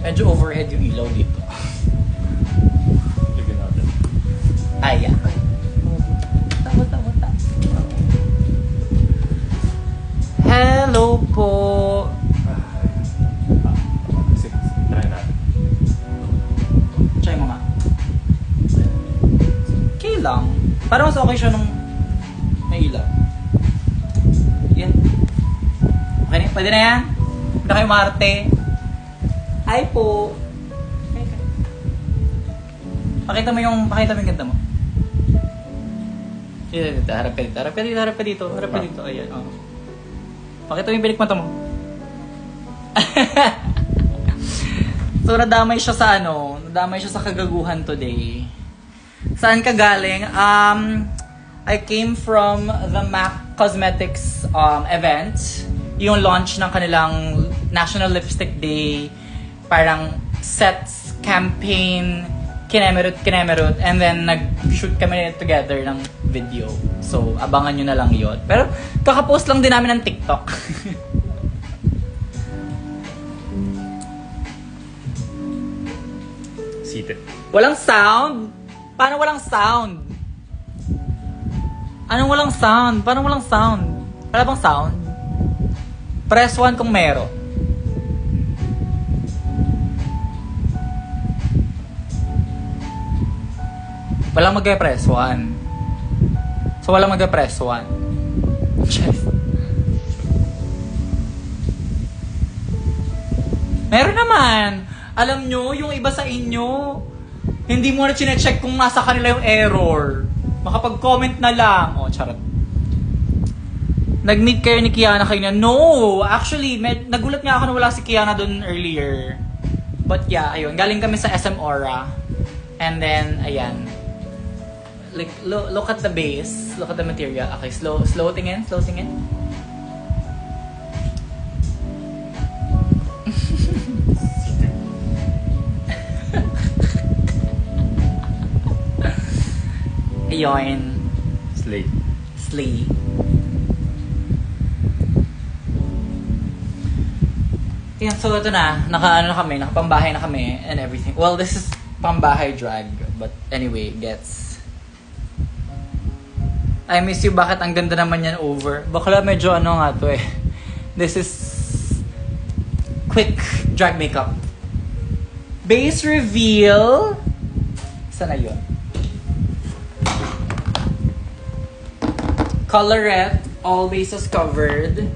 Medyo overhead yung ilaw dito. Lagyan natin. Ayan. Wata. Hello po. Sige, try natin. Try mo nga. Okay lang. Parang mas okay siya nung may ilaw. Yan. Okay na? Pwede na yan? Pwede kayo Marte. Hi po. Pakita mo yung ganda mo. Dito. Harap ka dito. Ayan. Oh. Pakita mo yung bilik mata mo. So, nadamay siya sa kagaguhan today. Saan ka galing? I came from the MAC Cosmetics event. Yung launch ng kanilang National Lipstick Day. Parang sets, campaign, kinemerut. And then, nag-shoot kami together ng video. So, abangan nyo na lang yun. Pero, kakapost lang din namin ng TikTok. Seated. Walang sound? Paano walang sound? Anong walang sound? Paano walang sound? Wala bang sound? Press 1 kung meron. Walang mag-press 1. So, walang mag-press 1. Meron naman. Alam nyo, yung iba sa inyo, hindi mo na chinecheck kung nasa kanila yung error. Makapag-comment na lang. Oh, charot. Nag-meet kayo ni Kiana kanina? No! Actually, nagulat nga ako na wala si Kiana dun earlier. But yeah, ayun. Galing kami sa SM Aura. And then, ayan. Like, look at the base. Look at the material. Okay, slow tingin. Ayun. Slay. Yan, so ito na. Nakapambahay na kami and everything. Well, this is pambahay drag. But anyway, gets. I miss you. Bakit ang ganda naman yan over? Bakla medyo nga to eh. This is quick drag makeup. Base reveal. Sana yun? Colorette. All bases covered.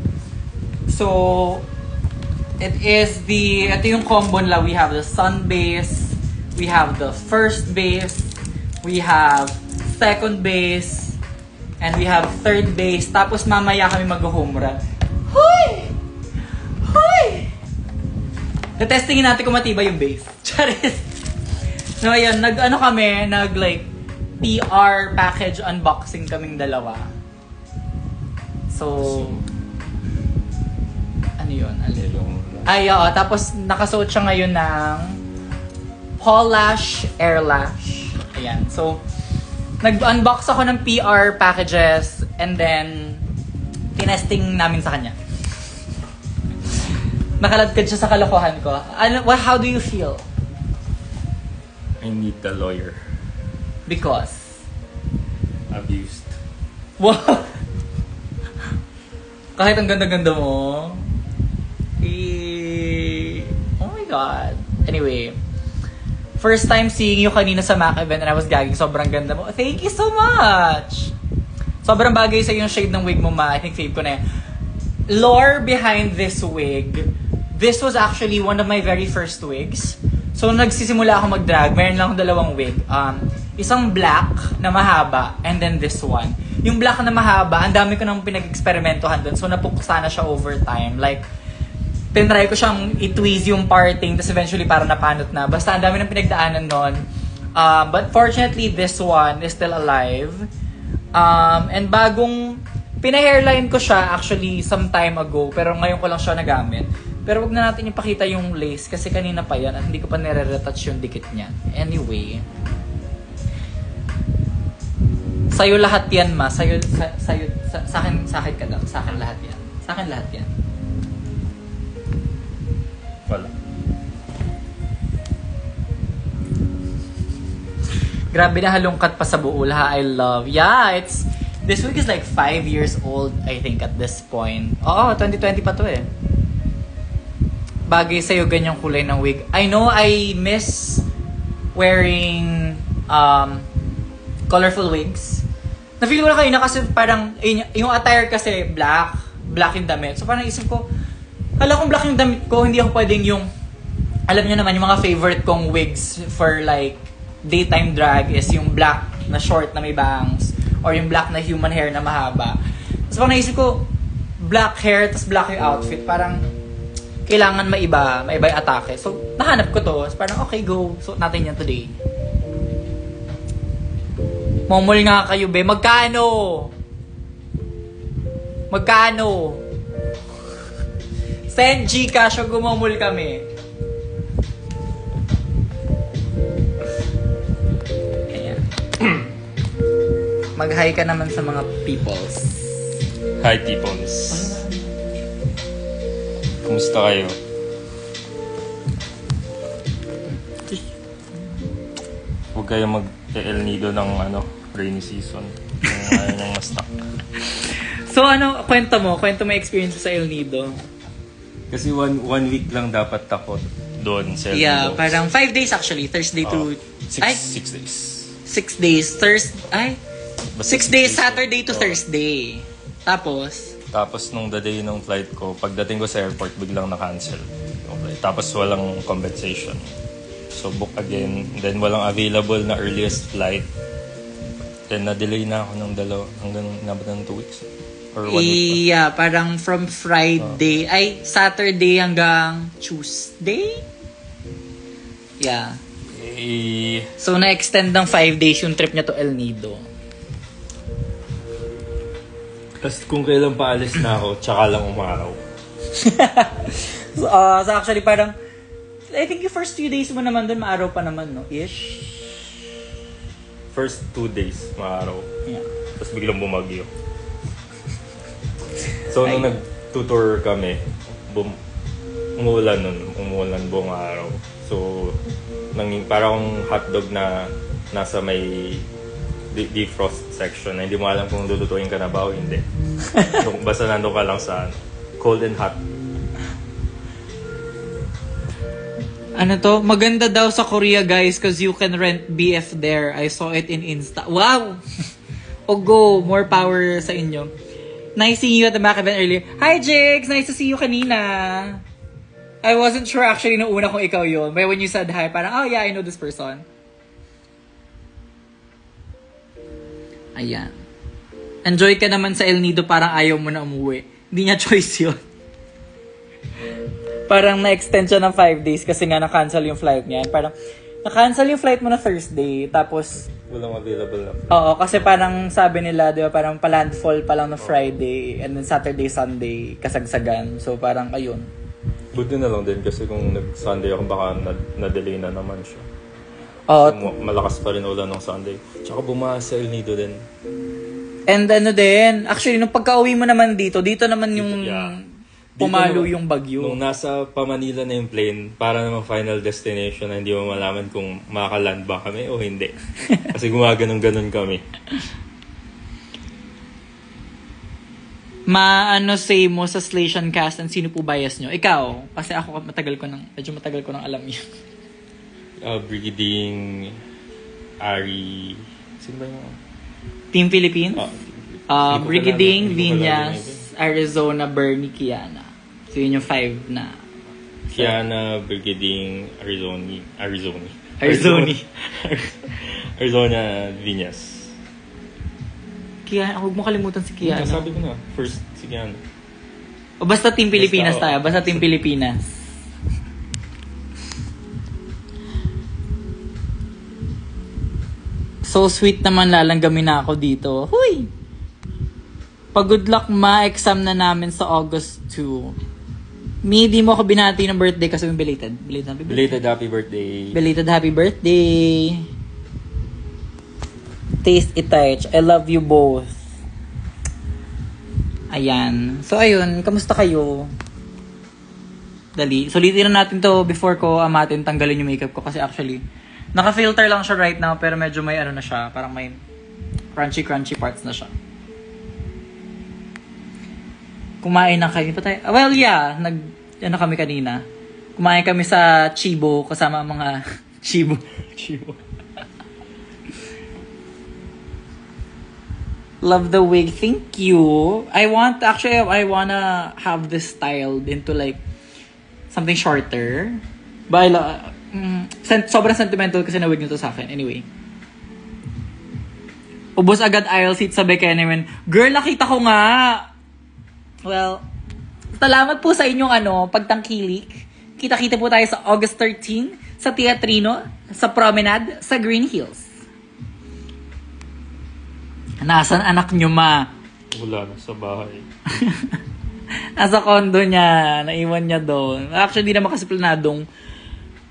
So, ito yung combo nila. We have the sun base. We have the first base. We have second base. And we have third base. Tapos mamaya kami mag-home run. Hoy! Testingin natin kung matibay yung base. Charis! So ayan, PR package unboxing kaming dalawa. So, ano yun? Ay, oo. Tapos nakasuot siya ngayon ng Paul Lash Air Lash. Ayan. So, nag-unbox ako ng PR packages and then tinesting namin sa kanya. Nakaladkad siya sa kalokohan ko. How do you feel? I need the lawyer. Because? Abused. Wow! Kahit ang ganda-ganda mo. Oh my God. Anyway. First time seeing you kanina sa MAC event and I was gagging. Sobrang ganda mo. Thank you so much! Sobrang bagay sa yung shade ng wig mo, ma. I think fave ko na yan. Lore behind this wig. This was actually one of my very first wigs. So, nagsisimula ako mag-drag. Meron lang akong dalawang wig. Isang black na mahaba and then this one. Yung black na mahaba, ang dami ko nang pinag-experimentohan dun. So, napuksa na siya over time. Like, tinry ko siyang i-tweeze yung parting, tapos eventually parang napanot na. Basta ang dami ng pinagdaanan nun. But fortunately, this one is still alive. And bagong, pina-hairline ko siya actually some time ago, pero ngayon ko lang siya nagamit. Pero wag na natin ipakita yung lace kasi kanina pa yan at hindi ko pa nire-retouch yung dikit niya. Anyway. Sa'yo lahat yan, ma. Sa akin ka daw. Sa akin lahat yan. Sa akin lahat yan. Wala. Grabe na halongkat pa sa buo ha. I love. Yeah, this wig is like 5 years old, I think, at this point. Oo, 2020 pa to eh. Bagay sa'yo ganyang kulay ng wig. I know I miss wearing colorful wigs. Na-feel ko na kayo na kasi parang yung attire kasi black yung damit. So parang isip ko, hala kung black yung damit ko, hindi ako pwedeng yung, alam nyo naman, yung mga favorite kong wigs for like daytime drag is yung black na short na may bangs or yung black na human hair na mahaba. Tapos parang naisip ko, black hair, tapos black yung outfit, parang kailangan maiba yung atake. So, nahanap ko to. So, parang, okay, go. Suot natin yan today. Momol nga kayo, be. Magkano? Send Gcash o gumomol kami. Ayan. Mag-hi ka naman sa mga peoples. Hi, peoples. Kumusta kayo? Huwag kayo mag-El Nido ng rainy season. Kung ayaw niyang ma-stuck. So kwento mo experience sa El Nido. Kasi one week lang dapat ako doon sa El Nido. Yeah, parang 5 days actually. Thursday to... 6 days. 6 days. 6 days, Saturday to Thursday. Tapos nung the day ng flight ko, pagdating ko sa airport, biglang na-cancel yung flight. Tapos walang compensation. So book again. Then walang available na earliest flight. Then na-delay na ako ng hanggang nabot ng 2 weeks. Or 1 week pa. Yeah, parang from Friday, Saturday hanggang Tuesday? Yeah. So na-extend ng 5 days yung trip niya to El Nido. Tapos kung kailan paalis na ako, tsaka lang umaraw. So actually parang, I think yung first few days mo naman doon, maaraw pa naman, no? Ish? First 2 days, maaraw. Yeah. Tapos biglang bumagyo. So nung nag-tutor kami, umuulan buong araw. So, parang hotdog na nasa may defrost section na hindi mo alam kung lulutuin ka na ba o hindi. Basta nandun ka lang sa cold and hot. Maganda daw sa Korea, guys, because you can rent BF there. I saw it in Insta. Wow! Go, more power sa inyo. Nice seeing you at the Mac event earlier. Hi, Jigs! Nice to see you kanina. I wasn't sure actually nung una kung ikaw yun. But when you said hi, parang, oh yeah, I know this person. Ayan. Enjoy ka naman sa El Nido, parang ayaw mo na umuwi. Hindi niya choice yun. Parang na-extend siya ng 5 days kasi nga na-cancel yung flight niya. Parang, na-cancel yung flight mo na Thursday, tapos... Walang available na flight. Oo, kasi parang sabi nila, di ba, parang pa-landfall pa lang na Friday, and then Saturday, Sunday, kasagsagan. So parang, ayun. Buti na lang din kasi kung nag-Sunday ako, baka na-delay na naman siya. So, malakas pa rin ulan ng Sunday. Tsaka bumaha sa El Nido din. And din, actually, nung pagka-uwi mo naman dito naman yung pumalo yung bagyo. Nung nasa pa-Manila na yung plane, para naman final destination na hindi mo malaman kung makaka-land ba kami o hindi. Kasi gumaganon-ganon kami. Say mo sa Slation cast and sino po bias nyo? Ikaw, kasi ako medyo matagal ko nang alam yun. Brigading Ari... Sino ba yung... Team Philippines? Brigading, Viñas, Arizona, Bernie, Kiana. So yun yung 5 na. Kiana, Brigading, Arizona, Viñas. Kiana, huwag mo kalimutan si Kiana. Sabi ko na, first si Kiana. O basta Team Pilipinas tayo. Basta Team Pilipinas. So sweet naman, lalanggamin na ako dito. Huy! Pag-good luck exam na namin sa August 2. Di mo ako binati ng birthday kasi yung belated. Belated happy birthday. Belated happy birthday. Taste Itach. I love you both. Ayan. So ayun, kamusta kayo? Dali. Sulitin na natin to before ko amatin tanggalin yung makeup ko kasi actually Naka-filter lang siya right now, pero medyo may ano na siya. Parang may crunchy parts na siya. Kumain na kami pa tayo. Well, yeah. Ano kami kanina. Kumain kami sa Chibo kasama ang mga Chibo. Love the wig. Thank you. I wanna have this styled into like something shorter. But sobrang sentimental kasi na wig nito sa akin. Anyway. Ubos agad aisle seat sa Bekenemen. Girl, nakita ko nga. Well, salamat po sa inyong pagtangkilik. Kita-kita po tayo sa August 13 sa Teatrino, sa Promenade, sa Green Hills. Nasaan anak nyo, ma? Wala na sa bahay. Nasa condo niya. Naiwan niya doon. Actually, di naman kasi planadong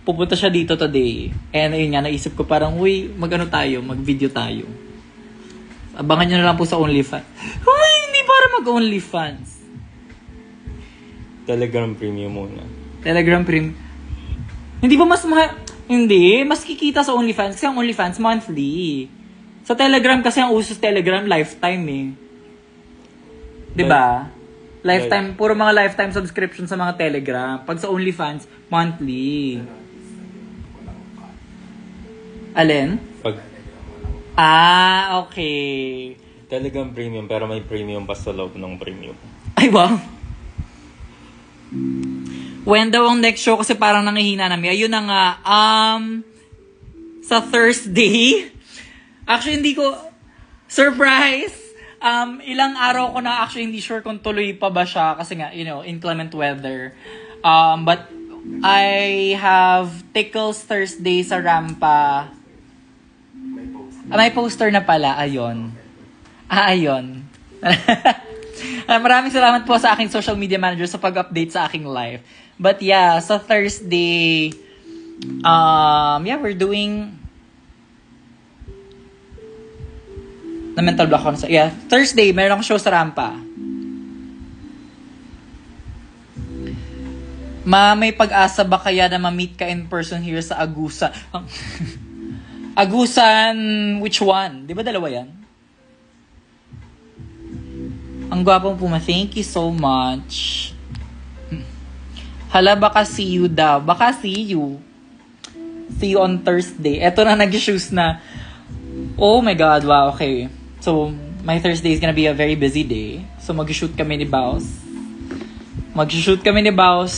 pupunta siya dito today. And ayun nga, naisip ko parang, mag-video tayo. Abangan nyo na lang po sa OnlyFans. Uy, hindi para mag-OnlyFans. Telegram Premium muna. Telegram Premium. Hindi ba mas Hindi, mas kikita sa OnlyFans kasi ang OnlyFans monthly. Sa Telegram kasi ang uso sa Telegram lifetime eh. 'Di ba? Lifetime, puro mga lifetime subscription sa mga Telegram. Pag sa OnlyFans, monthly. Alin? Okay. Telegram Premium, pero may premium pa sa loob ng premium. Ay, wow. When daw ang next show kasi parang nangihina namin. Ayun na nga. Sa Thursday. Actually, hindi ko... Surprise! Ilang araw ko na actually hindi sure kung tuloy pa ba siya kasi nga, inclement weather. But I have Tickles Thursday sa Rampa. May poster na pala. Ayun. Ayun. Maraming salamat po sa aking social media manager sa pag-update sa aking live. But yeah, sa Thursday, we're doing... Na-mental block ako. Yeah, Thursday, meron akong show sa Rampa. May pag-asa ba kaya na ma-meet ka in person here sa Agusan? Agusan, which one? Di ba dalawa yan? Ang gwapong Puma, thank you so much. Hala, baka see you daw. Baka see you. See you on Thursday. Eto na, nag-shoes na. Oh my God, wow, okay. So, my Thursday is gonna be a very busy day. So, mag-shoot kami ni Baus.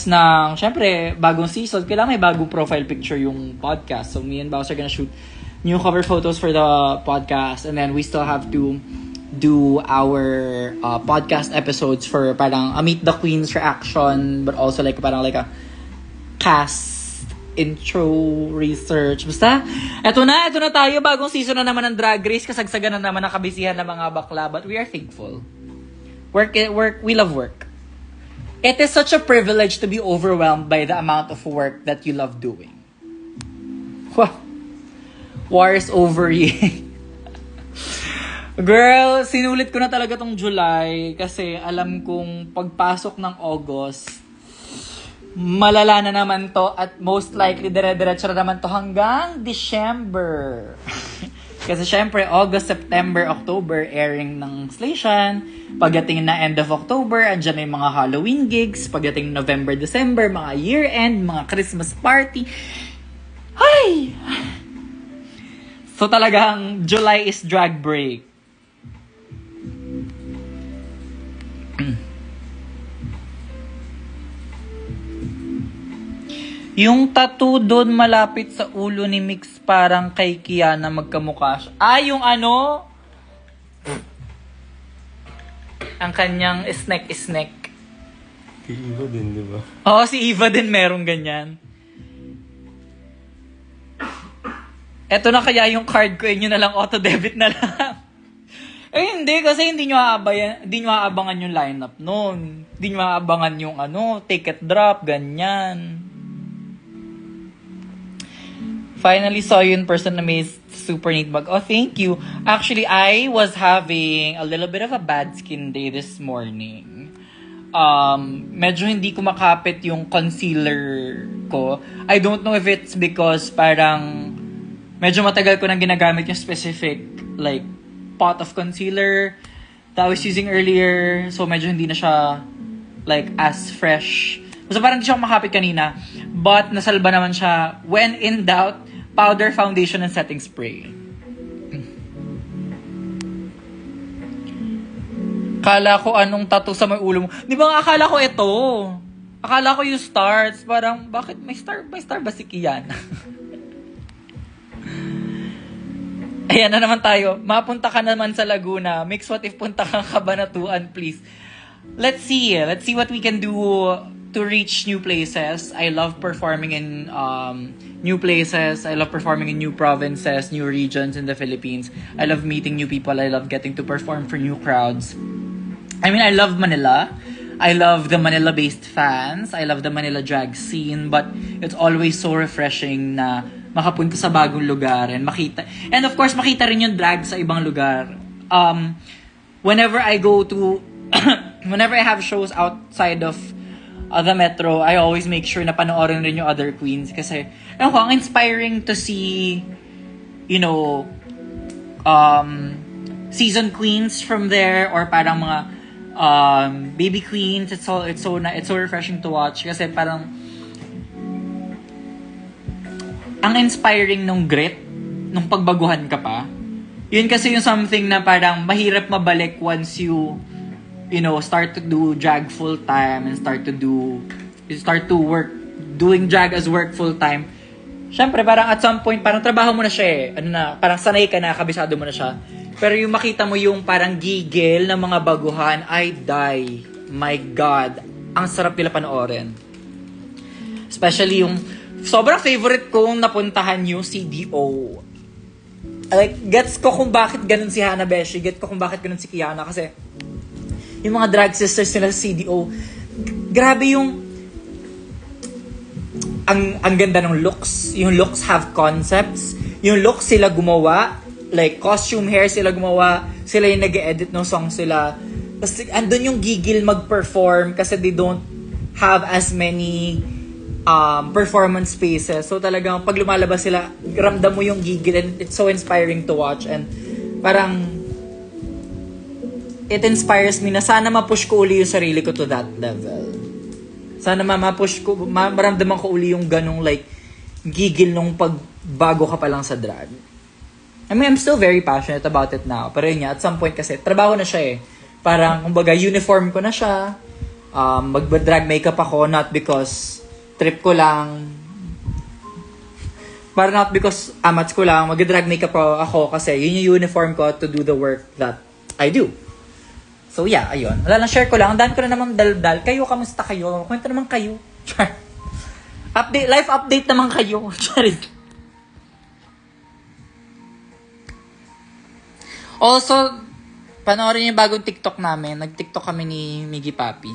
Ng, syempre, bagong season. Kailangan may bagong profile picture yung podcast. So, me and Baus are gonna shoot new cover photos for the podcast. And then, we still have to do our podcast episodes for parang a Meet the Queens reaction, but also parang a cast intro research. Basta, eto na tayo. Bagong season na naman ng Drag Race. Kasagsagan na naman ang kabisihan ng mga bakla. But we are thankful. We love work. It is such a privilege to be overwhelmed by the amount of work that you love doing. War is over. Girl, sinulit ko na talaga tong July kasi alam kong pagpasok ng August, malala na naman to at most likely dire-diretso na naman to hanggang December. Kasi syempre, August, September, October, airing ng Station. Pagdating na end of October, andyan na yung mga Halloween gigs. Pagdating November, December, mga year-end, mga Christmas party. Ay! So talagang July is drag break. Yung tattoo doon malapit sa ulo ni Mix parang kay Kiana magkamukha siya. Yung ang kanyang snack. Si Eva din, di ba? Oo, si Eva din merong ganyan. Eto na kaya yung card ko, inyo na lang, auto-debit na lang. Hindi, kasi hindi nyo aabangan yung lineup noon. Hindi nyo aabangan yung ticket drop, ganyan. Finally saw you in person na may super neat bag. Oh, thank you. Actually, I was having a little bit of a bad skin day this morning. Medyo hindi ko makapit yung concealer ko. I don't know if it's because parang medyo matagal ko nang ginagamit yung specific, like, pot of concealer that I was using earlier. So, medyo hindi na siya, like, as fresh. So, parang hindi siya makapit kanina. But, nasalba naman siya. When in doubt, powder, foundation, and setting spray. Akala ko anong tattoo sa may ulo mo. Di ba akala ko ito? Akala ko yung stars. Parang, bakit may star ba si Kian? Ayan na naman tayo. Mapunta ka naman sa Laguna. Mix what if punta kang Cabanatuan, please. Let's see what we can do to reach new places. I love performing in new places. I love performing in new provinces, new regions in the Philippines. I love meeting new people. I love getting to perform for new crowds. I mean, I love Manila. I love the Manila-based fans. I love the Manila drag scene. But it's always so refreshing na makapunta sa bagong lugar and makita. And of course, makita rin yung drag sa ibang lugar. Whenever I go to, whenever I have shows outside of the metro, I always make sure na panoorin rin yung other queens. Kasi, ang inspiring to see, you know, season queens from there or parang mga baby queens. It's so refreshing to watch kasi parang ang inspiring nung grit nung pagbaguhan ka pa. Yun kasi yung something na parang mahirap mabalik once you know, start to do drag full time and start to work doing drag as work full time. Syempre parang at some point parang trabaho mo na siya parang sanay ka na, kabisado mo na siya. Pero yung makita mo yung parang gigil ng mga baguhan, I die. My God. Ang sarap nila panoorin. Especially yung sobrang favorite kong napuntahan yung CDO. Like, gets ko kung bakit ganun si Hana Beshi. Gets ko kung bakit ganun si Kiana. Kasi yung mga drag sisters nila sa CDO, grabe yung ang ganda ng looks. Yung looks have concepts. Yung looks sila gumawa. Like, costume hair sila gumawa. Sila yung nag-edit ng song sila. Tapos, andun yung gigil mag-perform kasi they don't have as many performance spaces. So, talagang pag lumalabas sila, ramdam mo yung gigil and it's so inspiring to watch. And parang, it inspires me na sana ma-push ko uli yung sarili ko to that level. Sana ma-push ko, maramdaman ko uli yung ganong like, gigil nung pagbago ka pa lang sa drag. I mean, I'm still very passionate about it now. Pero yun nga, at some point kasi, trabaho na siya Parang, kumbaga, uniform ko na siya. Mag-drag makeup ako, not because trip ko lang. Parang not because amats ko lang. Mag-drag makeup ako kasi yun yung uniform ko to do the work that I do. So yeah, ayun. Wala lang, share ko lang. Ang dami ko na naman dal-dal. Kayo, kamusta kayo? Kwento naman kayo. Update, life update naman kayo. Charit. Also, panoorin yung bagong TikTok namin. Nag-TikTok kami ni Miggy Papi.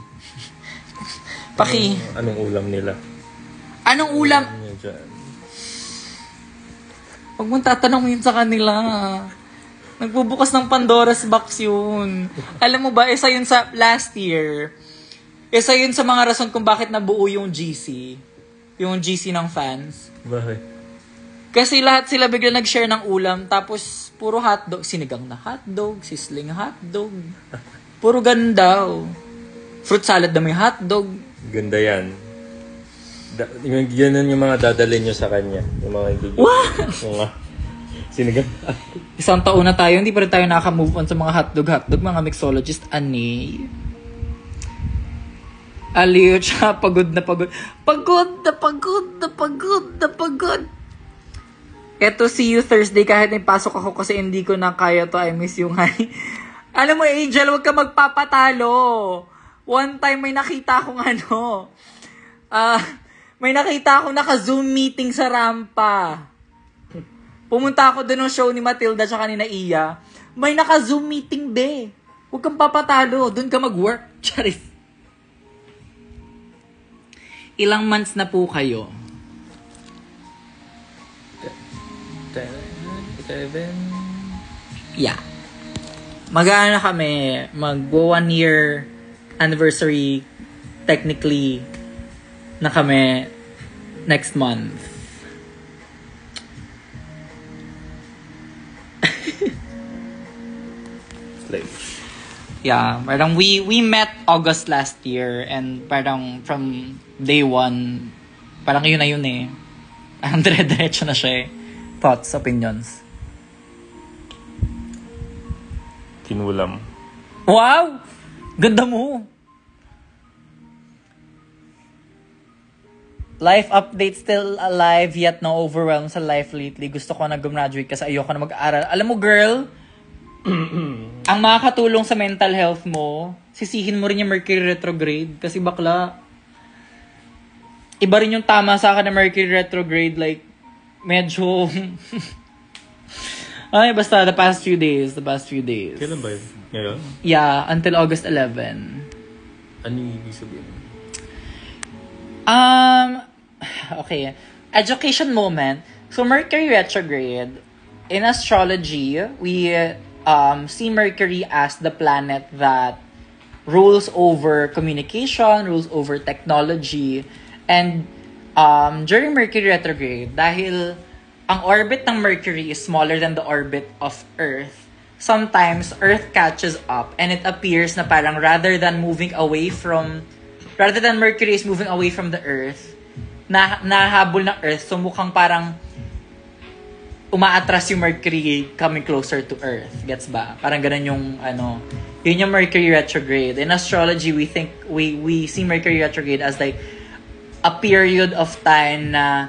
Anong ulam nila? Anong ulam? Huwag mong tatanong yun sa kanila. Nagbubukas ng Pandora's box yun. Alam mo ba, isa yun sa last year. Isa yun sa mga rason kung bakit nabuo yung GC. Yung GC ng fans. Bakit? Kasi lahat sila bigla nag-share ng ulam, tapos puro hotdog, sinigang na hotdog, sisling hotdog. Puro ganun daw. Fruit salad na may hotdog. Ganda yan. Yan yung mga dadalhin nyo sa kanya. Yung mga hindi. What? Mga sinigang. Isang taon na tayo, hindi pa rin tayo naka-move on sa mga hotdog, mga mixologist. Ani? Aliyo, tsaka pagod na pagod. Pagod. Eto, see you Thursday kahit may pasok ako kasi hindi ko na kaya to. I miss you, honey. Alam mo, Angel, huwag ka magpapatalo. One time may nakita akong may nakita akong naka-Zoom meeting sa Rampa. Pumunta ako doon ng show ni Matilda tsaka ni Naiya. May naka-Zoom meeting, be. Huwag kang papatalo. Doon ka mag-work. Charis. Ilang months na po kayo? 7. Yeah. Mag-ano kami, mag-1 year anniversary technically na kami next month. Like, Yeah, parang we met August last year and parang from day one, parang yun na yun eh. Ang dire-diretso na siya eh. Thoughts, opinions. kinulam. Wow! Ganda mo! Life update, still alive yet no overwhelmed sa life lately. Gusto ko na gumraduate kasi ayoko na mag-aaral. Alam mo girl, ang makakatulong sa mental health mo, sisihin mo rin yung Mercury retrograde kasi bakla. Iba rin yung tama sa akin na Mercury retrograde, like medyo ay basta the past few days. Kailan ba yun? Ngayon? Yeah, until August 11. Ano yung ibig sabihin? Okay. Education moment. So, Mercury retrograde. In astrology, we see Mercury as the planet that rules over communication, rules over technology. And during Mercury retrograde, dahil ang orbit ng Mercury is smaller than the orbit of Earth, sometimes Earth catches up and it appears na parang rather than Mercury is moving away from the Earth, nahabol ng Earth, so mukhang parang umaatras yung Mercury coming closer to Earth. Gets ba? Parang ganun yung yun yung Mercury retrograde. In astrology, we see Mercury retrograde as like a period of time na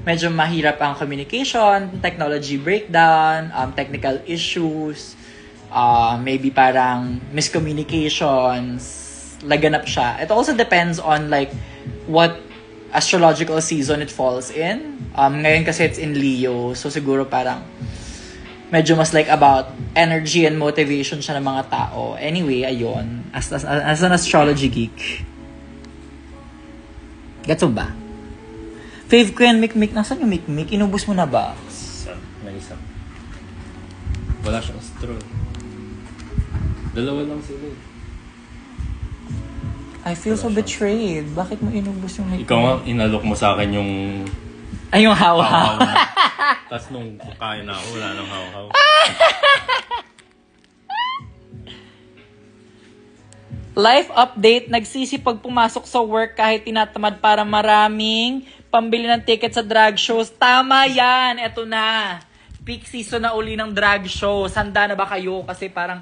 medyo mahirap ang communication, technology breakdown, technical issues, maybe parang miscommunications, laganap siya. It also depends on like what astrological season it falls in. Ngayon kasi it's in Leo, so siguro parang medyo mas like about energy and motivation siya ng mga tao. Anyway, ayun. As an astrology geek. Gets mo ba? Fave ko yan, Mick. Nasaan yung Mick? Inubos mo na ba? Isa. Wala siyang straw. Dalawa lang sila. I feel so betrayed. Bakit mo inubos yung Mick? Ikaw nga, inalok mo sa akin yung ay, yung haw-haw. haw-haw na. Tapos nung kakain na ako, wala nang haw-haw. Life update, nagsisipag pumasok sa work kahit tinatamad para maraming pambili ng ticket sa drag shows. Tama yan! Eto na. Peak season na uli ng drag shows. Handa na ba kayo? Kasi parang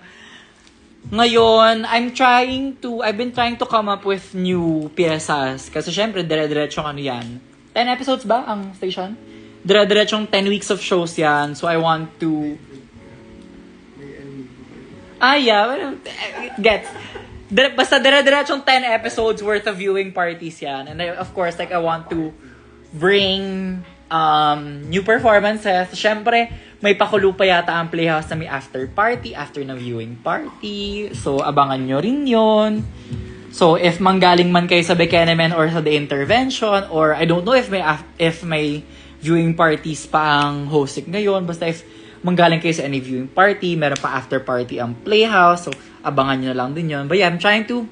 ngayon, I've been trying to come up with new piezas. Kasi syempre, dire-diretsong ano yan. 10 episodes ba ang station? Dire-diretsong 10 weeks of shows yan. So I want to... yeah. Gets. Basta dire-diretsong 10 episodes worth of viewing parties yan. And of course, like I want to bring new performances. Syempre, may pakulo pa yata ang Playhouse na may after party, after na viewing party. So, abangan nyo rin yun. So, if manggaling man kayo sa Bekenemen or sa The Intervention, or I don't know if may viewing parties pa ang hosting ngayon, basta if manggaling kayo sa any viewing party, meron pa after party ang Playhouse. So, abangan nyo na lang din yun. But yeah, I'm trying to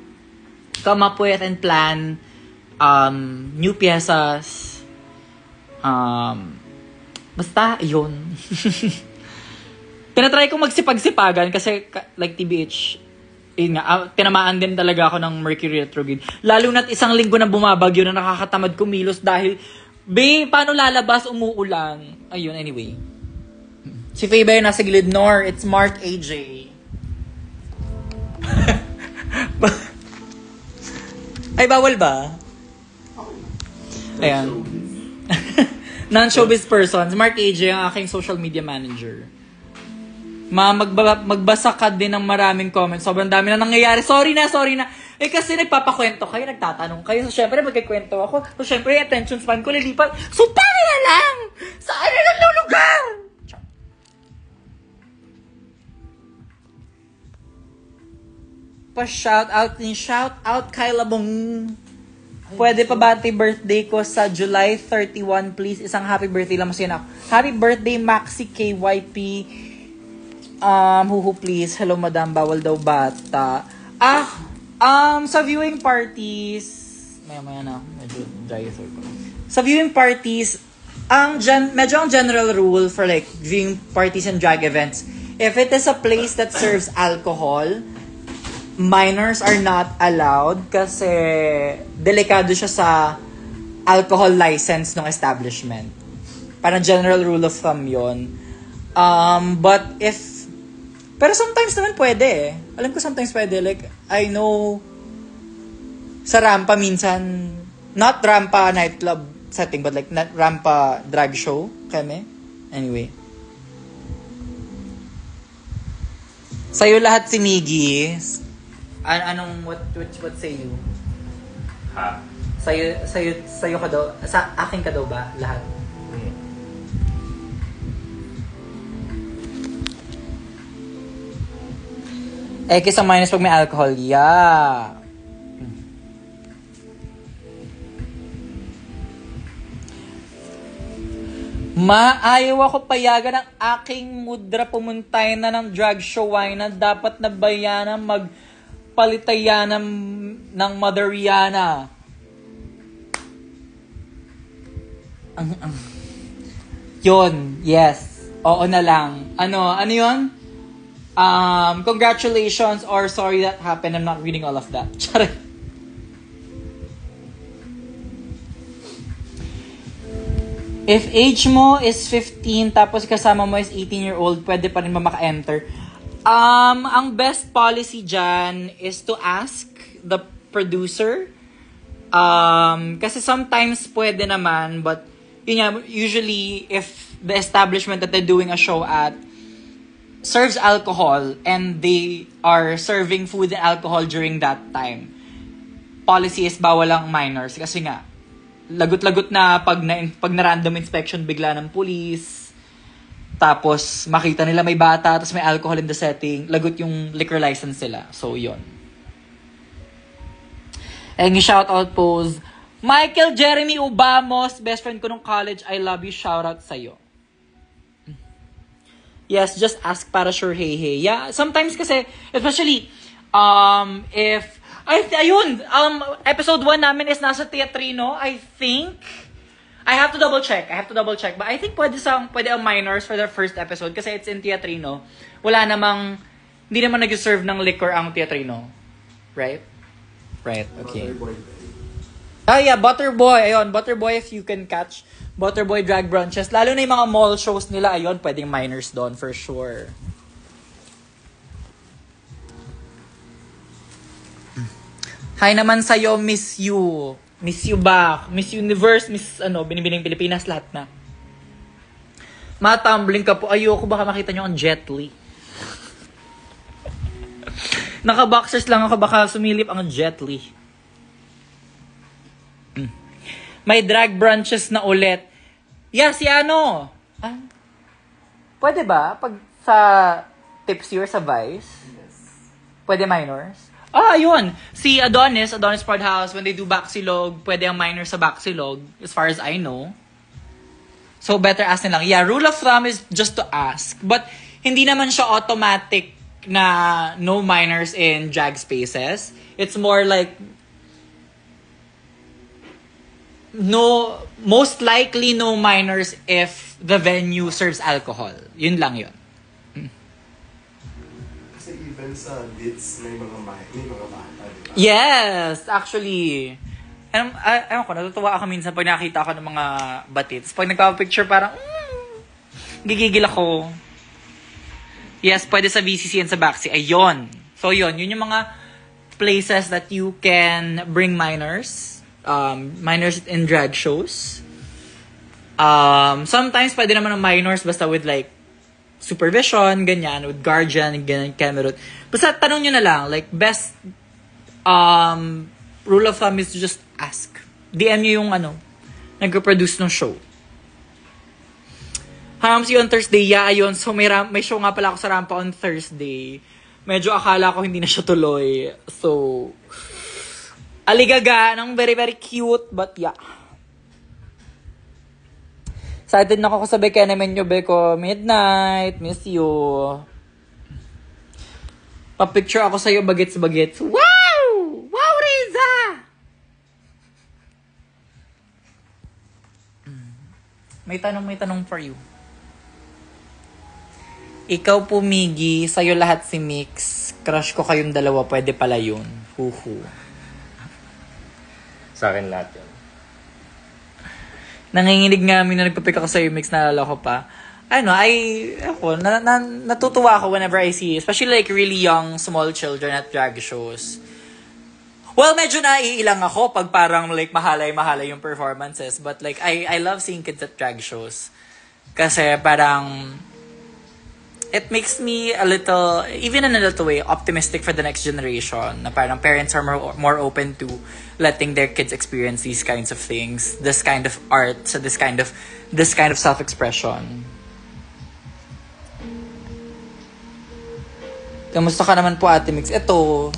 come up with and plan new piezas. Basta, yun. Tinatry ko magsipag-sipagan kasi like TBH, yun nga, tinamaan din talaga ako ng Mercury retrograde. Lalo na't isang linggo na bumabagyo na nakakatamad kumilos dahil, paano lalabas, umuulan. Ayun, anyway. Si Faye ba yun nasa gilid? Nor, it's Mark AJ. Ay, bawal ba? Ayan. Non-showbiz persons. Mark AJ ang aking social media manager. Magbasa ka din ng maraming comments. Sobrang dami na nangyayari. Sorry na. Kasi nagpapakwento kayo, nagtatanong kayo. So, syempre, magkikwento ako. So, syempre, attention span ko lilipat. So, paano na lang? Saan na lang lugar? Shout out kay Labong. Pwede pa ba birthday ko sa July 31, please? Isang happy birthday lang masaya na ako. Happy birthday, Maxi KYP. Please. Hello, madam. Bawal daw bata. Sa viewing parties, maya na. Medyo dry throat ko. Sa viewing parties, medyo ang general rule for like viewing parties and drag events If it is a place that serves alcohol, minors are not allowed kasi delikado siya sa alcohol license ng establishment. Parang general rule of thumb yun. Pero sometimes naman pwede eh. Alam ko sometimes pwede. Like, I know sa Rampa minsan, not Rampa nightclub setting, but like not Rampa drag show kami. Anyway. Sa'yo lahat si Miggy. What say you? Ha? Sa'yo ka daw, sa akin ka daw ba lahat? X ang minus pag may alcohol. Yeah. Maayaw ako payagan ng aking mudra pumuntay na ng drag show. Why na dapat na bayanan magpalitayan ng Mother Rihanna. Yun, yes. Oo na lang. Ano yun? Congratulations or sorry that happened. I'm not reading all of that. Charay. If age mo is 15 tapos kasama mo is 18-year-old, pwede pa rin ba maka-enter? Ang best policy dyan is to ask the producer. Kasi sometimes pwede naman, but yun nga, usually if the establishment that they're doing a show at serves alcohol and they are serving food and alcohol during that time, policy is bawal ang minors kasi nga lagot-lagot na pag na-random inspection bigla ng police, tapos makita nila may bata tapos may alcohol in the setting, lagot yung liquor license nila. So yun. And shout out pose Michael Jeremy Ubamos, best friend ko nung college, I love you, shout out sa'yo. Yes, just ask para sure, hey. Yeah, sometimes kasi, especially, episode 1 namin is nasa Teatrino, I think. I have to double check. But I think pwede ang minors for the first episode kasi it's in Teatrino. Hindi naman nag-serve ng liquor ang Teatrino. Right? Right, okay. Yeah, Butterboy. Ayun, Butterboy, if you can catch Butterboy drag brunches. Lalo na yung mga mall shows nila, ayun, pwedeng minors doon for sure. Hi naman sa'yo, miss you. Miss you back. Miss Universe, miss Binibining Pilipinas, lahat na. Matumbling ka po. Ayoko, baka makita nyo ang Jet Li. Naka-boxers lang ako, baka sumilip ang Jet Li. May drag brunches na ulit. Yeah, si ano? Pwede ba? Pag sa Tipsy or sa Vice? Yes. Pwede minors? Yun. Si Adonis Prod House, when they do Baksilog, pwede ang minors sa Baksilog, as far as I know. So, better ask na lang. Yeah, rule of thumb is just to ask. But, hindi naman siya automatic na no minors in drag spaces. It's more like most likely no minors if the venue serves alcohol. Yun lang yun. Kasi even sa bits may mga bata, diba? Yes, actually. Ewan ko, natutuwa ako minsan pag nakita ako ng mga batits. Pag nagpapapicture parang, gigigil ako. Yes, pwede sa VCC and sa Baxi. Ayun. So yun yung mga places that you can bring minors. Minors in drag shows. Sometimes pwede naman ng minors basta with like supervision, ganyan, with guardian, ganyan, camera. Basta tanong nyo na lang, like best rule of thumb is to just ask. DM nyo yung nag-produce ng show. See you on Thursday. Yeah, ayun. So may show nga pala ako sa Rampa on Thursday. Medyo akala ko hindi na siya tuloy. So aligaga ng very, very cute, but yeah. Excited na ako kasabay kaya naman nyo, Beko. Midnight, miss you. Pa-picture ako sa'yo, bagets-bagets. Wow! Wow, Riza! May tanong for you. Ikaw po, Miggy. Sa'yo lahat si Mix. Crush ko kayong dalawa. Pwede pala yun. Huhu. Sa akin lahat yun. Nanginginig nga kami na nagpapick ako sa'yo, Mix. Naalala ko pa. Natutuwa ako whenever I see, especially like really young, small children at drag shows. Well, medyo naiilang ako pag parang like mahalay yung performances. But like, I love seeing kids at drag shows. Kasi parang, it makes me a little, even in a little way, optimistic for the next generation. Na parang parents are more open to letting their kids experience these kinds of things, this kind of art, so this kind of self-expression. Kamusta ka naman po, Ate Mix? Ito,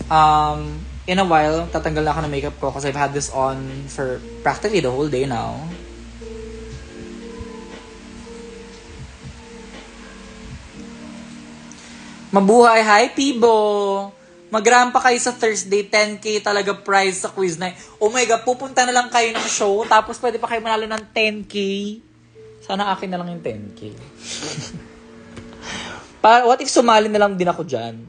in a while, tatanggal na ako ng makeup ko kasi I've had this on for practically the whole day now. Mabuhay! Hi, Pibo! Mag-rampa kayo sa Thursday, 10K talaga prize sa quiz na. Oh my God, pupunta na lang kayo ng show, tapos pwede pa kayo manalo ng 10K. Sana akin na lang yung 10K. What if sumali na lang din ako dyan?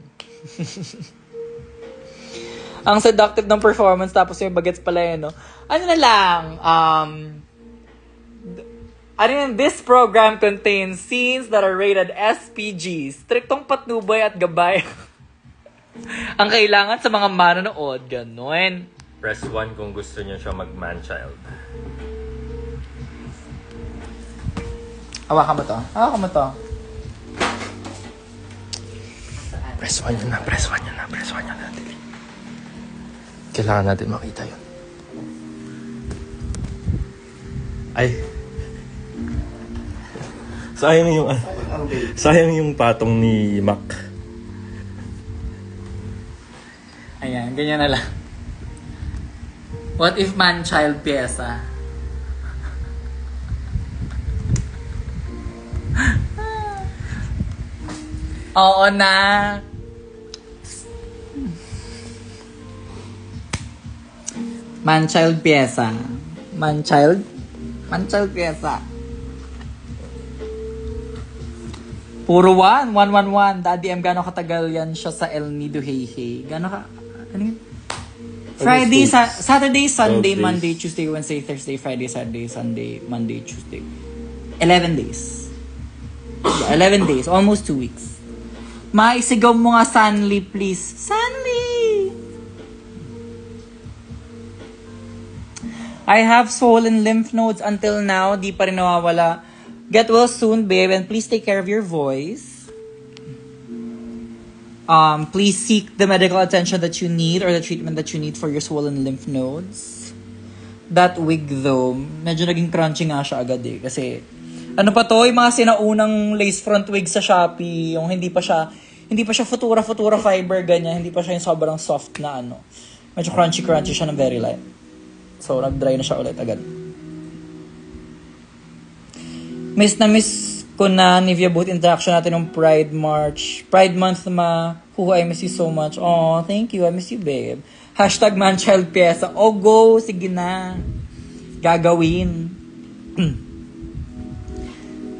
Ang seductive ng performance, tapos yung bagets pala yun, no? Ano na lang, this program contains scenes that are rated SPG, striktong patnubay at gabay. Ang kailangan sa mga manonood, ganun. Press 1 kung gusto niyo siya mag-man-child. Hawakan mo to. Press 1 yun na. Kailangan natin makita yun. Ay. Sayang yung patong ni Mac. Ayan, ganyan na lang. What if man-child pyesa? Oo na. Man-child pyesa. Man-child pyesa. Puro 111. Daddy M, gano'ng katagal yan siya sa El Nido Hey Hey? Gano'n ka? Ano yun? Friday, Saturday, Sunday, Monday, Tuesday, Wednesday, Thursday, Friday, Saturday, Sunday, Monday, Tuesday. 11 days. Yeah, 11 days. Almost 2 weeks. Maisigaw mo nga, Sanli, please. Sanli! I have swollen lymph nodes until now. Di pa rin nawawala. Get well soon, babe. And please take care of your voice. Please seek the medical attention that you need or the treatment that you need for your swollen lymph nodes. That wig though, medyo naging crunchy nga siya agad eh. Kasi, ano pa to, yung mga sinaunang lace front wig sa Shopee, yung hindi pa siya futura fiber, ganyan. Hindi pa siya yung sobrang soft na ano. Medyo crunchy siya ng very light. So, nag-dry na siya ulit agad. Miss ko na Nivea Boot interaction natin ng Pride Month, ma. I miss you so much. Oh, thank you. I miss you, babe. Hashtag man-child pyesa. Oh, go. Sige na. Gagawin.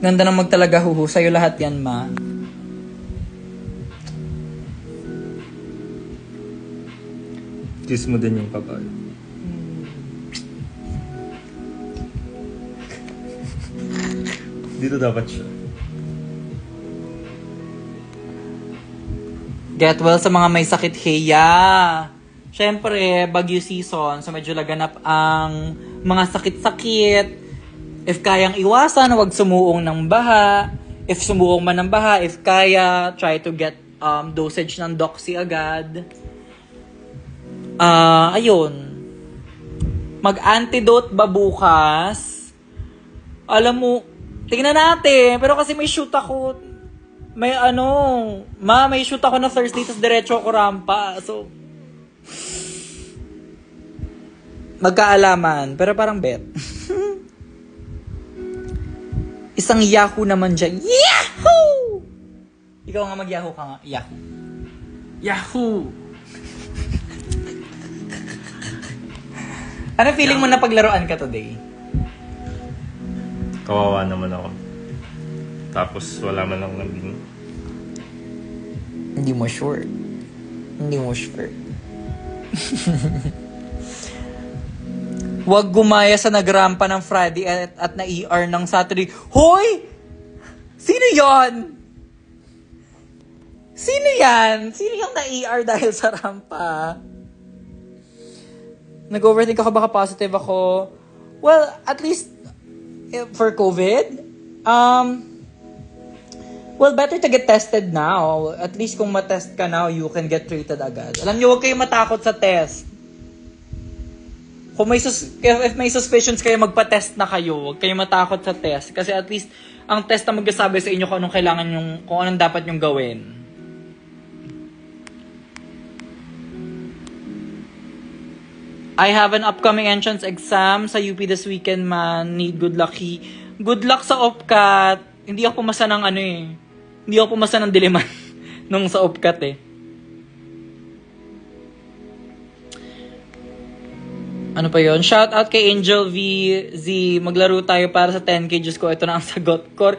Ganda na magtalaga, huhu. Sa'yo lahat yan, ma. Kiss mo din yung kapal. Dito dapat siya. Get well sa mga may sakit, heya. Siyempre, bagyo season, so medyo laganap ang mga sakit-sakit. If kayang iwasan, huwag sumuong ng baha. If sumuong man ng baha, if kaya, try to get dosage ng Doxy agad. Ayun. Mag-antidote ba bukas? Alam mo, tingnan natin. Pero kasi may shoot ako. May shoot ako na Thursday, tapos diretso ako rampa. So, magkaalaman. Pero parang bet. Isang Yahoo naman dyan. Yahoo! Ikaw nga mag-Yahoo ka nga. Yahoo. Yahoo! Ano feeling mo na paglaruan ka today? Kawawa naman ako. Tapos wala man lang naging Hindi mo sure. Hindi mo sure. Huwag gumaya sa nagrampa ng Friday at na ER ng Saturday. Hoy! Sino yon? Sino yan? Sino yung na-ER dahil sa rampa? Nag-overthink ako, baka positive ako. Well, at least for COVID, well, better to get tested now. At least kung matest ka now, you can get treated agad. Alam niyo, huwag kayong matakot sa test. Kung if may suspicions kayo, magpa-test na kayo. Huwag kayong matakot sa test. Kasi at least, ang test na magsasabi sa inyo kung anong kailangan yung, kung anong dapat yung gawin. I have an upcoming entrance exam sa UP this weekend, man. Need good luck. Good luck sa OPCAT. Hindi ako pumasa ng Hindi ako pumasa ng diliman nung sa OPCAT eh. Ano pa yon? Shout out kay Angel V. Z. Maglaro tayo para sa 10K. Diyos ko, ito na ang sagot ko.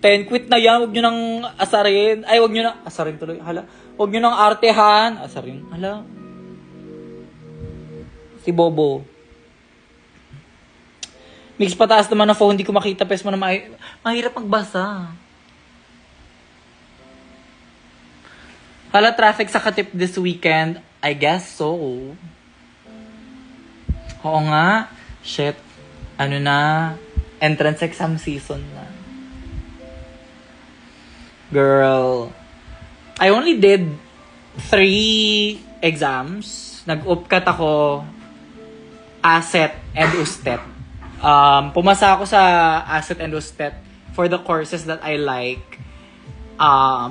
10 quit na yan. Huwag nyo nang asarin. Ay, huwag nyo nang asarin tuloy. Hala. Huwag nyo nang artehan. Asarin. Hala. Si Bobo. Mix pataas naman ng phone, hindi ko makita. Pes mo na mahirap magbasa. Hala, traffic sa Katip this weekend. I guess so. Oo nga. Shit. Ano na? Entrance exam season na. Girl. I only did 3 exams. Nag-UPCAT ako. Asset and USTET. Pumasa ako sa Asset and USTET for the courses that I like.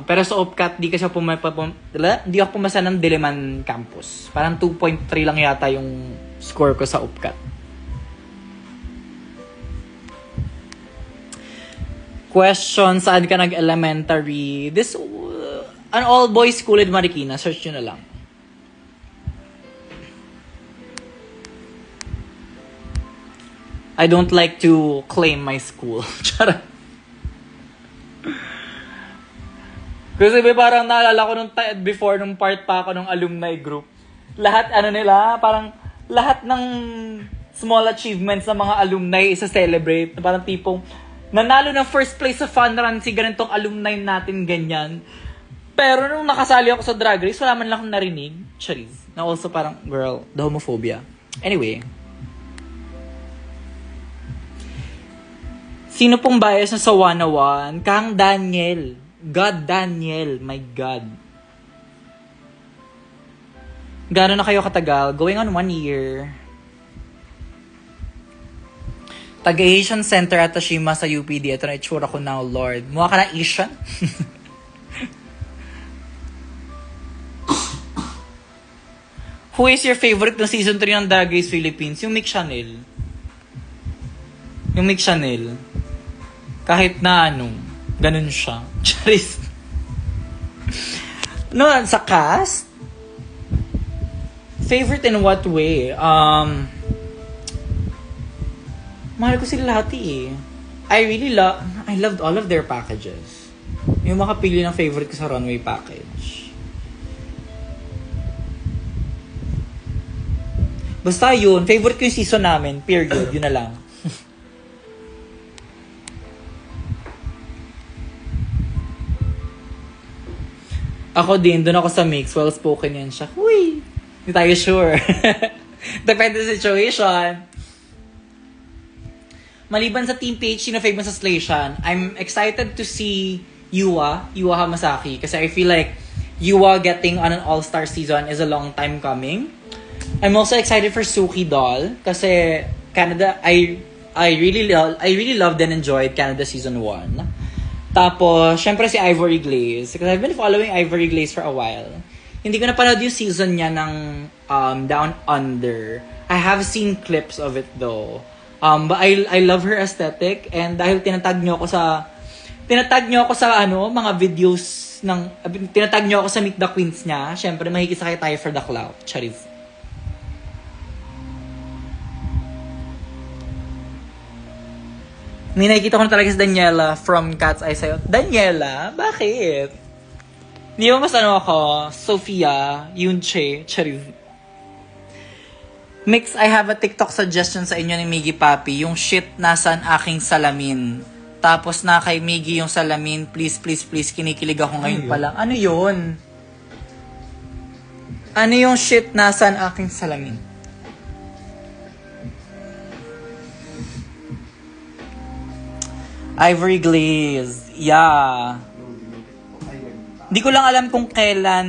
Pero sa UPCAT, di ako pumasa ng Diliman campus. Parang 2.3 lang yata yung score ko sa UPCAT. Question, saan ka nag-elementary? This, an all-boys school in Marikina. Search nyo na lang. I don't like to claim my school. Charot. Kasi parang naalala ko before, nung part pa ako ng alumni group. Lahat, parang lahat ng small achievements ng mga alumni isa-celebrate. Parang tipong, nanalo ng first place sa fun run si ganitong alumni natin, ganyan. Pero nung nakasali ako sa Drag Race, wala man lang akong narinig. Charis. Na also parang, girl, the homophobia. Anyway. Sino pong bias na sa 101? Kang Daniel. God Daniel. My God. Gano'n na kayo katagal? Going on 1 year. Taga-Asian Center at Tashima sa UPD. Ito na itsura ko now, Lord. Mukha ka na Asian? Who is your favorite na season 3 ng Drag Race Philippines? Yung Mick Chanel. Yung Mick Chanel. Kahit na ganun siya. Charis. No, sa cast? Favorite in what way? Mahal ko sila lahat eh. I loved all of their packages. Yung makapili ng favorite ko sa runway package. Basta yun, favorite ko yung season namin, period, yun na lang. Ako din, doon ako sa mix, well-spoken yan siya. Huy! Hindi tayo sure. Depende sa situation. Maliban sa Team PH, sino favorite sa Slaysian? I'm excited to see Yua Hamasaki kasi I feel like Yua getting on an all-star season is a long time coming. I'm also excited for Suki Doll kasi Canada, I really loved and enjoyed Canada season 1. Tapos, syempre si Ivory Glaze. Because I've been following Ivory Glaze for a while. Hindi ko napanood yung season niya ng Down Under. I have seen clips of it though. But I love her aesthetic and dahil tinatag niyo ako sa mga videos tinatag niyo ako sa Meet the Queens niya. Syempre mahikisakay tayo for the clout. Charis. May nakikita ko na talaga si Daniela from Cat's Eye sa'yo. Daniela? Bakit? Di ba mas ano ako? Sophia, Yunche, Chariz. Mix, I have a TikTok suggestion sa inyo ni Miggy Papi. Yung shit nasan aking salamin. Tapos na kay Miggy yung salamin. Please, please, please. Kinikilig ako ngayon pa lang. Ano yun? Ano yung shit nasan aking salamin? Ivory glaze. Yeah. Hindi ko lang alam kung kailan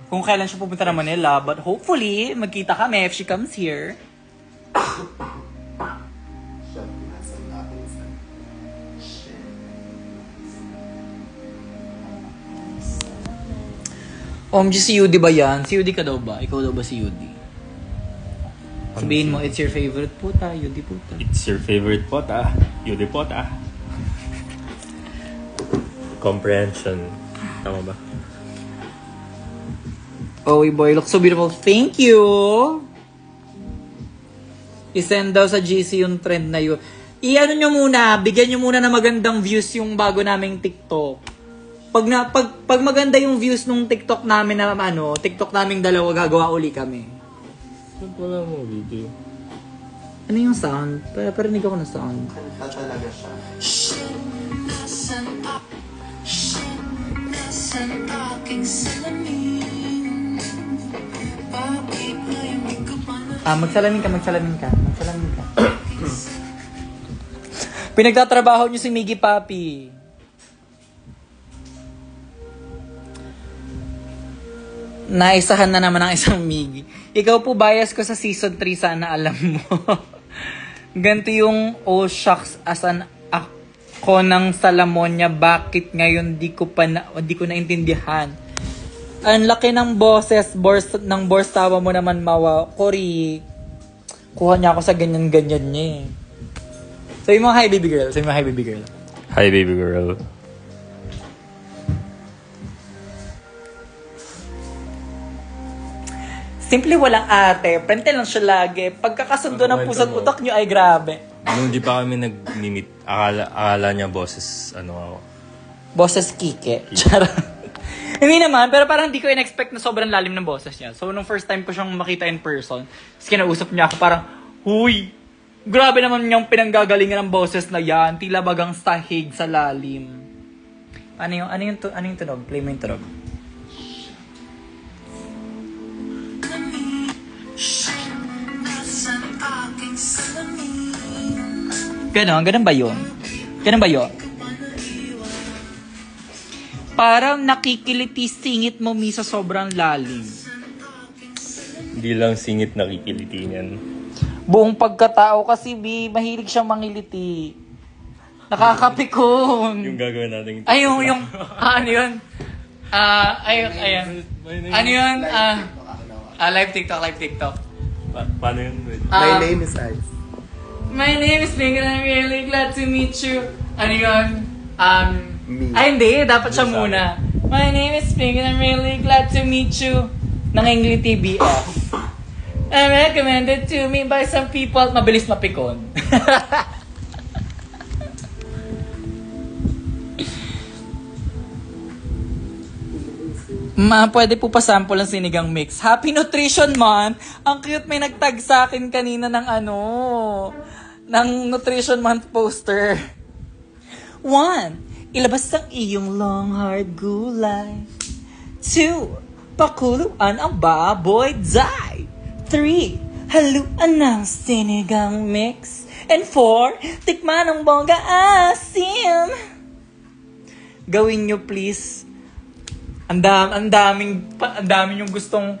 kung kailan siya pupunta na Manila, but hopefully magkita kami if she comes here. OMG, si Yudi ba yan? Si Yudi ka daw ba? Ikaw daw ba si Yudi? Sabihin mo, it's your favorite puta, Yudi puta. It's your favorite pota, Yudi pota. Comprehension. Tama ba? Oh, boy, look so beautiful. Thank you! I-send daw sa GC yung trend na yun. I-ano nyo muna, bigyan nyo muna na magandang views yung bago naming TikTok. Pag maganda yung views nung TikTok namin na TikTok naming dalawa, gagawa uli kami. Wala mo video. Ano yung sound? Parinig ako ng sound. Kanta talaga siya. Magsalamin ka. Pinagtatrabaho niyo si Miggy Papi. Naisahan na naman ang isang Miggy. Ikaw po bias ko sa season 3, sana alam mo. Ganito yung oh shucks, asan ako ng Salamonia, bakit ngayon di ko naintindihan. Ang laki ng boses, ng borsawa mo naman, Mawa. Kori, kuha niya ako sa ganyan-ganyan niya eh. Sabi mo, hi baby girl. Hi baby girl. Simple walang ate. Prente lang siya lagi. Pagkakasundo ng puso't utak nyo ay grabe. Nung di pa kami nag-meet, akala niya boses, ako. Boses Kike. Charot. Hindi naman, pero parang hindi ko in-expect na sobrang lalim ng boses niya. So, nung first time ko siyang makita in person, tapos kinausap niya ako parang, huy, grabe naman yung pinanggagalingan ng boses na yan. Tila bagang sahig sa lalim. Ano yung tunog? Play mo yung tunog. Ganun ba yun? Parang nakikiliti singit mo sa sobrang lalim. Hindi lang singit nakikiliti niyan. Buong pagkatao kasi, mahilig siyang mangiliti. Nakakapikon. Yung gagawin natin. Ay, yung ano yun? Ayan. Ano yun? Live TikTok. Paano yun? My name is Ice. My name is Pink and I'm really glad to meet you. Ano yun? Me. Ay, hindi. Dapat siya muna. My name is Pink and I'm really glad to meet you. Nangingli TBF. I'm recommended to me by some people. Mabilis mapikon. Pwede po pa sample ang sinigang mix. Happy Nutrition Month! Ang cute, may nagtag sa akin kanina ng Nutrition Month poster. 1. Ilabas ang iyong long hard gulay. 2. Pakuluan ang baboy dye. 3. Haluan ng sinigang mix. And 4. Tikman ang bongga asim. Gawin nyo please. Ang daming yung gustong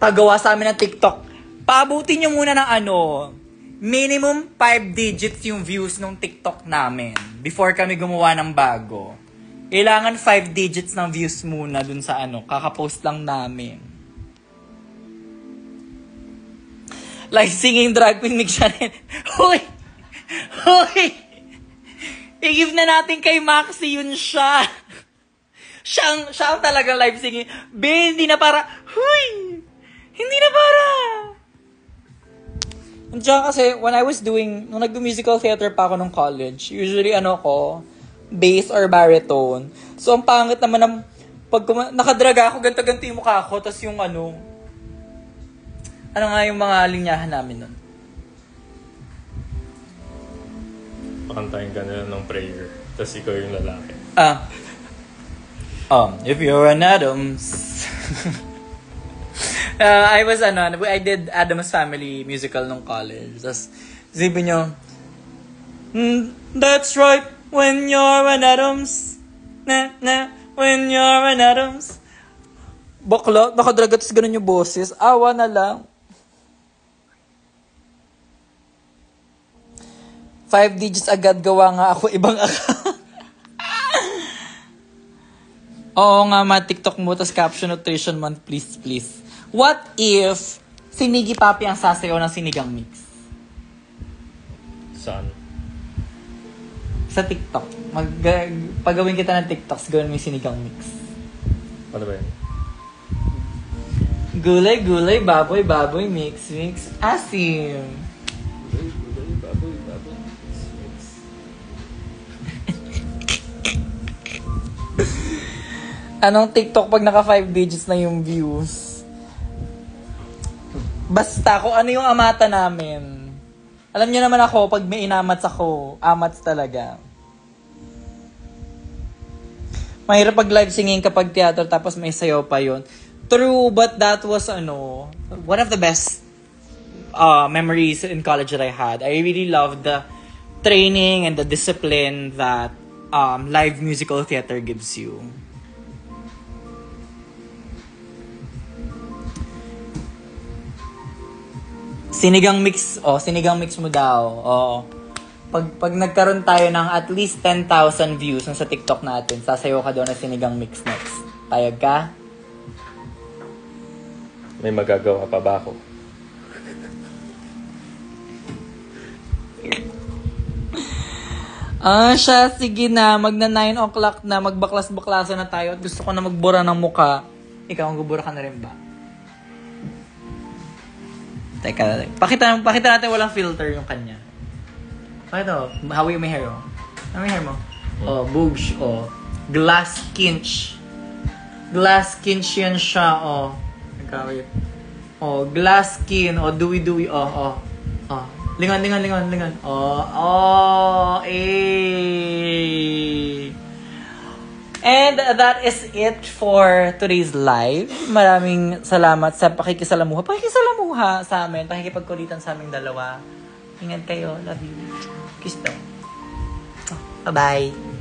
pagawa sa amin ng TikTok. Paabutin nyo muna ng minimum 5 digits yung views ng TikTok namin before kami gumawa ng bago. Kailangan 5 digits ng views muna dun sa kakapost lang namin. Like singing drag queen mix siya rin. Hoy! I-give na natin kay Maxi yun siya. Siya ang talagang live singing. Hindi na para. Hindi na para. Andiyan kasi, nung nag-musical theater pa ako nung college, usually bass or baritone. So, ang pangit naman ng pag nakadraga ako, ganto-ganto yung mukha ko, tas yung ano nga yung mga linyahan namin nun. Pakantayin ka nila ng prayer. Tapos ikaw yung lalaki. If you're an Addams. I did Addams Family musical nung college. Tapos, sabi nyo, that's right, when you're an Addams. When you're an Addams. Bakla, nakadraga, tapos ganun yung boses. Awa na lang. 5 digits agad, gawa nga ako ibang account. Oo nga, TikTok mo, tas caption nutrition month, please. What if sinigi papi ang sasayaw ng sinigang mix? Saan? Sa TikTok. Pagawin kita ng TikToks, gawin mo yung sinigang mix. Ano ba yun? Gulay, baboy, mix, asim. Gulay, baboy, mix. Anong TikTok pag naka 5 digits na yung views? Basta kung ano yung amata namin. Alam niyo naman ako, pag may inamats ako, amats talaga. Mahirap pag live singing kapag theater tapos may sayaw pa yon. True, but that was one of the best memories in college that I had. I really loved the training and the discipline that live musical theater gives you. Sinigang mix mo daw. Pag nagkaroon tayo ng at least 10,000 views sa TikTok natin, sasayaw ka doon na sinigang mix next. Payag ka? May magagawa pa ba ako? Siya, sige na. Magna 9 o'clock na. Magbaklas-baklasan na tayo. At gusto ko na magbura ng muka. Ikaw, magbura ka na rin ba? Teka, pakita natin walang filter yung kanya. Pakita, hawi yung may hair, oh. Ano yung hair mo? Boobs, glass kinch. Glass kinch yan siya, Nagkawit. Glass skin, dewy, Lingon. And that is it for today's live. Maraming salamat sa pakikisalamuha sa amin, pakikipagkulitan sa aming dalawa. Ingat kayo. Love you. Kiss daw. Bye-bye.